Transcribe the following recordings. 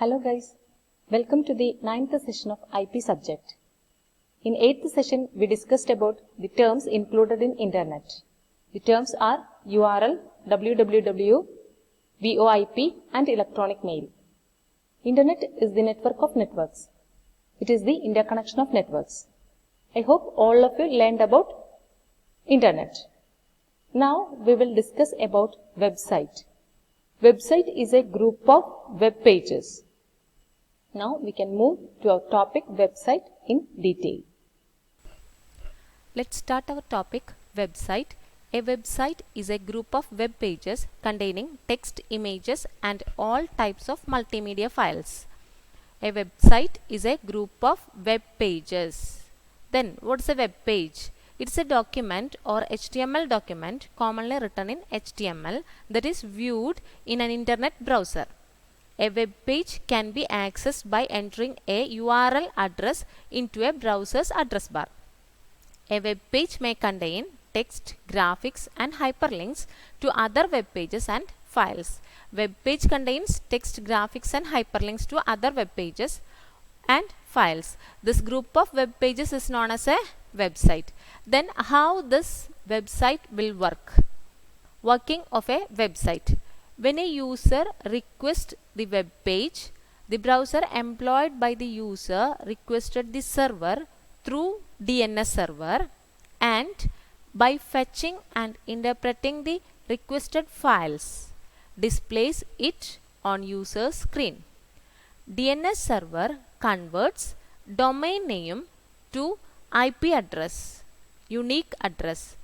Hello guys, welcome to the 9th session of IP subject. In 8th session, we discussed about the terms included in Internet. The terms are URL, www, VoIP and electronic mail. Internet is the network of networks. It is the interconnection of networks. I hope all of you learned about Internet. Now we will discuss about website. Website is a group of web pages. Now we can move to our topic website in detail. Let's start our topic website. A website is a group of web pages containing text, images and all types of multimedia files. A website is a group of web pages. Then what's a web page? It's a document or HTML document commonly written in HTML that is viewed in an internet browser. A web page can be accessed by entering a URL address into a browser's address bar. A web page may contain text, graphics and hyperlinks to other web pages and files. Web page contains text, graphics and hyperlinks to other web pages and files. This group of web pages is known as a website. Then how this website will work? Working of a website. When a user requests the web page, the browser employed by the user requested the server through DNS server and by fetching and interpreting the requested files, displays it on user's screen. DNS server converts domain name to IP address, unique address.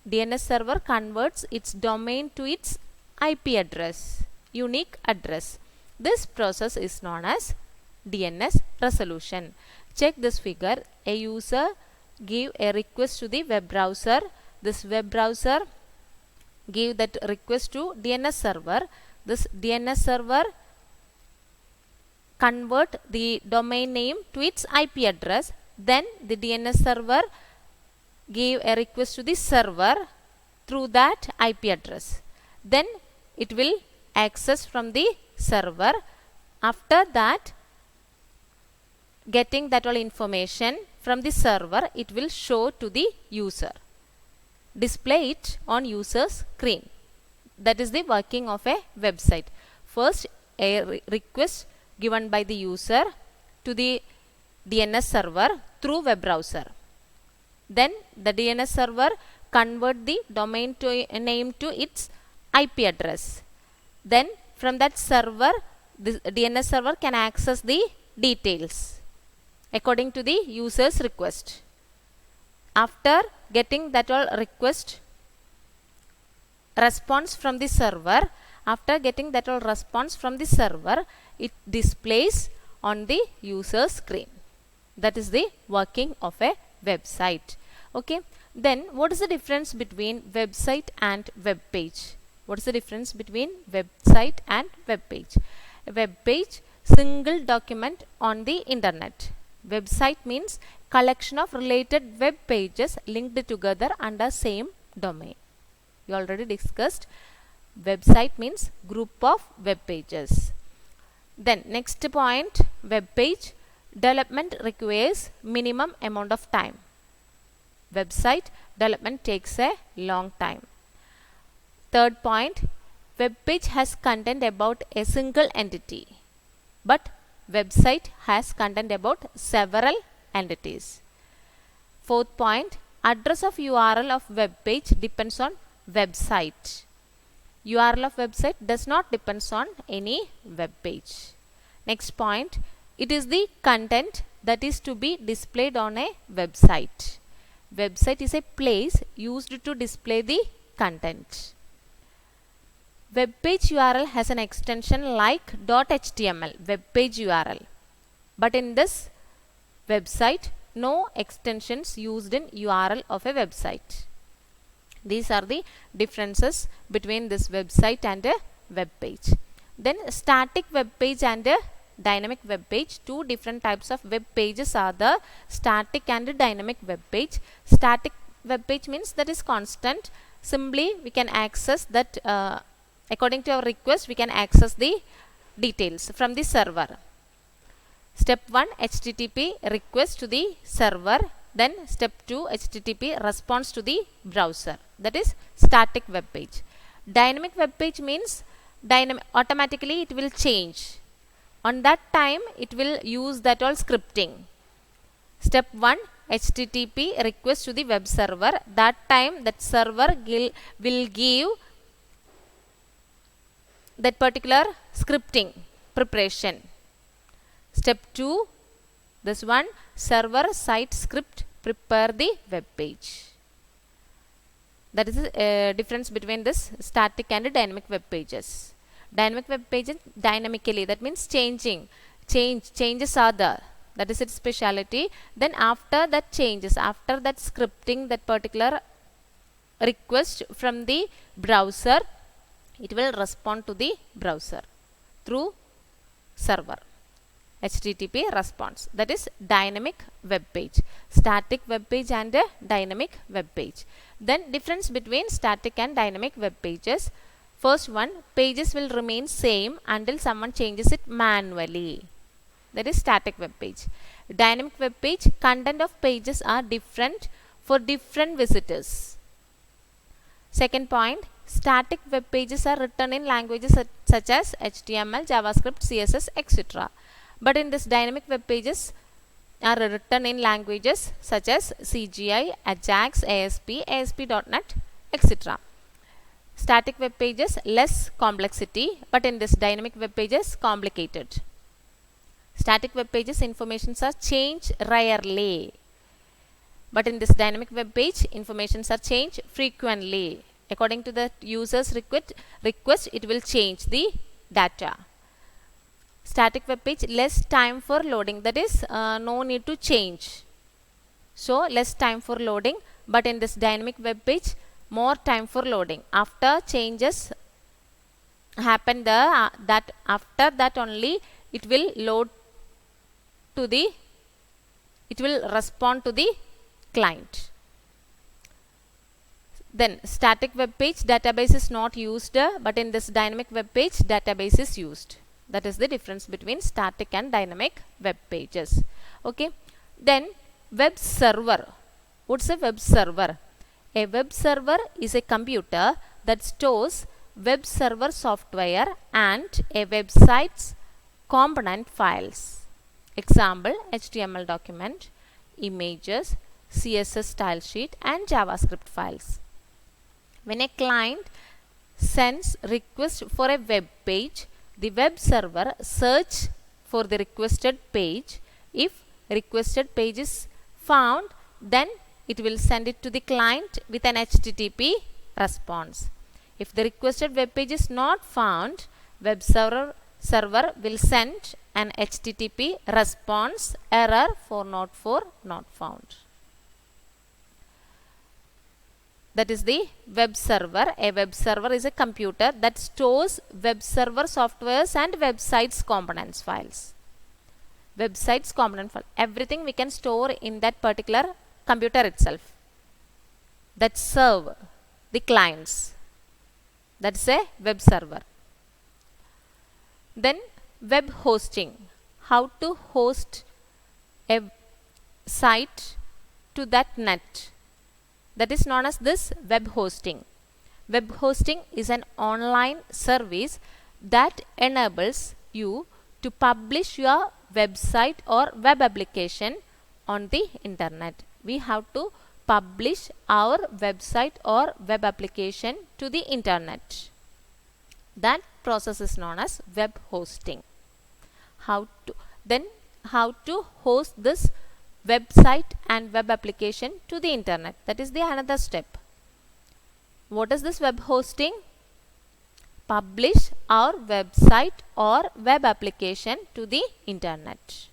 DNS server converts its domain to its IP address, unique address. This process is known as DNS resolution. Check this figure. A user give a request to the web browser. This web browser give that request to DNS server. This DNS server convert the domain name to its IP address. Then the DNS server give a request to the server through that IP address. Then it will access from the server. After that, getting that all information from the server, it will show to the user, display it on user's screen. That is the working of a website. First, a request given by the user to the DNS server through web browser. Then the DNS server convert the domain name to its IP address. Then from that server, the DNS server can access the details according to the user's request. After getting that all request response from the server, it displays on the user's screen. That is the working of a website. Okay. Then what is the difference between website and web page? What is the difference between website and web page? A web page, single document on the internet. Website means collection of related web pages linked together under same domain. We already discussed. Website means group of web pages. Then next point, web page development requires minimum amount of time. Website development takes a long time. Third point, web page has content about a single entity, but website has content about several entities. Fourth point, address of URL of web page depends on website. URL of website does not depends on any web page. Next point, it is the content that is to be displayed on a website. Website is a place used to display the content. Web page URL has an extension like .html, web page URL. But in this website, no extensions used in URL of a website. These are the differences between this website and a web page. Then static web page and a dynamic web page. Two different types of web pages are the static and dynamic web page. Static web page means that is constant. Simply we can access that according to our request, we can access the details from the server. Step 1, HTTP request to the server. Then step 2, HTTP response to the browser. That is static web page. Dynamic web page means automatically it will change. On that time it will use that all scripting. Step 1, HTTP request to the web server. That time that server will give that particular scripting preparation. Step 2, this one, server site script prepare the web page. That is the difference between this static and dynamic web pages. Dynamic web pages dynamically, that means changes are there. That is its speciality. Then after that changes, after that scripting, that particular request from the browser, it will respond to the browser through server. HTTP response. That is dynamic web page. Static web page and dynamic web page. Then difference between static and dynamic web pages. First one, pages will remain same until someone changes it manually. That is static web page. Dynamic web page, content of pages are different for different visitors. Second point, static web pages are written in languages such as HTML, JavaScript, CSS, etc. But in this dynamic web pages are written in languages such as CGI, Ajax, ASP, ASP.NET, etc. Static web pages less complexity, but in this dynamic web pages complicated. Static web pages informations are changed rarely, but in this dynamic web page informations are changed frequently. According to the user's request, it will change the data. Static web page, less time for loading, that is no need to change, so less time for loading. But in this dynamic web page, more time for loading. After changes happen there, that after that only it will load to the, it will respond to the client. Then static web page, database is not used, but in this dynamic web page database is used. That is the difference between static and dynamic web pages. Okay. Then web server. What's a web server? A web server is a computer that stores web server software and a website's component files. Example, HTML document, images, CSS style sheet and JavaScript files. When a client sends request for a web page, the web server search for the requested page. If requested page is found, then it will send it to the client with an HTTP response. If the requested web page is not found, web server will send an HTTP response, error 404 not found. That is the web server. A web server is a computer that stores web server softwares and websites components files. Websites component file. Everything we can store in that particular computer itself. That serve the clients. That's a web server. Then web hosting. How to host a site to that net. That is known as this web hosting. Web hosting is an online service that enables you to publish your website or web application on the internet. We have to publish our website or web application to the internet. That process is known as web hosting. How to host this website and web application to the internet. That is the another step. What is this web hosting? Publish our website or web application to the internet.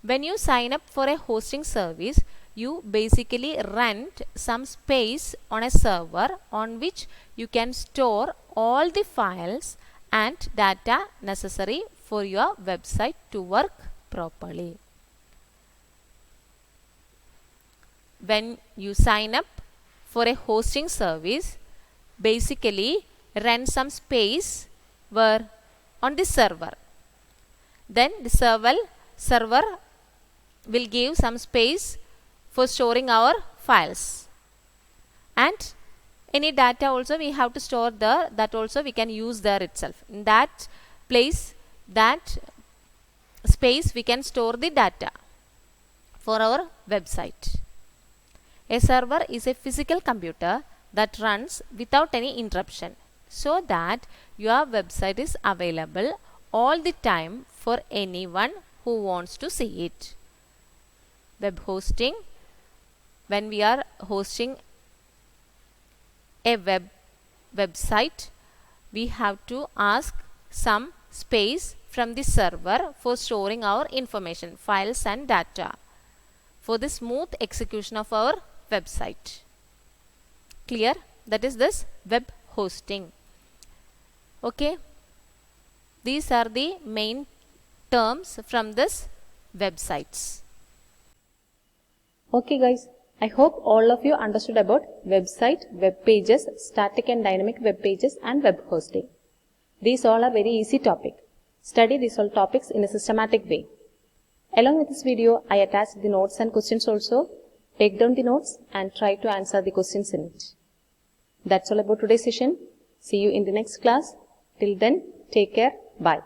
When you sign up for a hosting service, you basically rent some space on a server on which you can store all the files and data necessary for your website to work properly. When you sign up for a hosting service, basically rent some space where on the server. Then the server will give some space for storing our files, and any data also we have to store there, that also we can use there itself. In that place, that space, we can store the data for our website. A server is a physical computer that runs without any interruption, so that your website is available all the time for anyone who wants to see it. Web hosting, when we are hosting a website, we have to ask some space from the server for storing our information, files and data, for the smooth execution of our website. Clear? That is this web hosting. Okay. These are the main terms from this websites. Okay guys, I hope all of you understood about website, web pages, static and dynamic web pages and web hosting. These all are very easy topic. Study these all topics in a systematic way. Along with this video, I attached the notes and questions also. Take down the notes and try to answer the questions in it. That's all about today's session. See you in the next class. Till then, take care. Bye.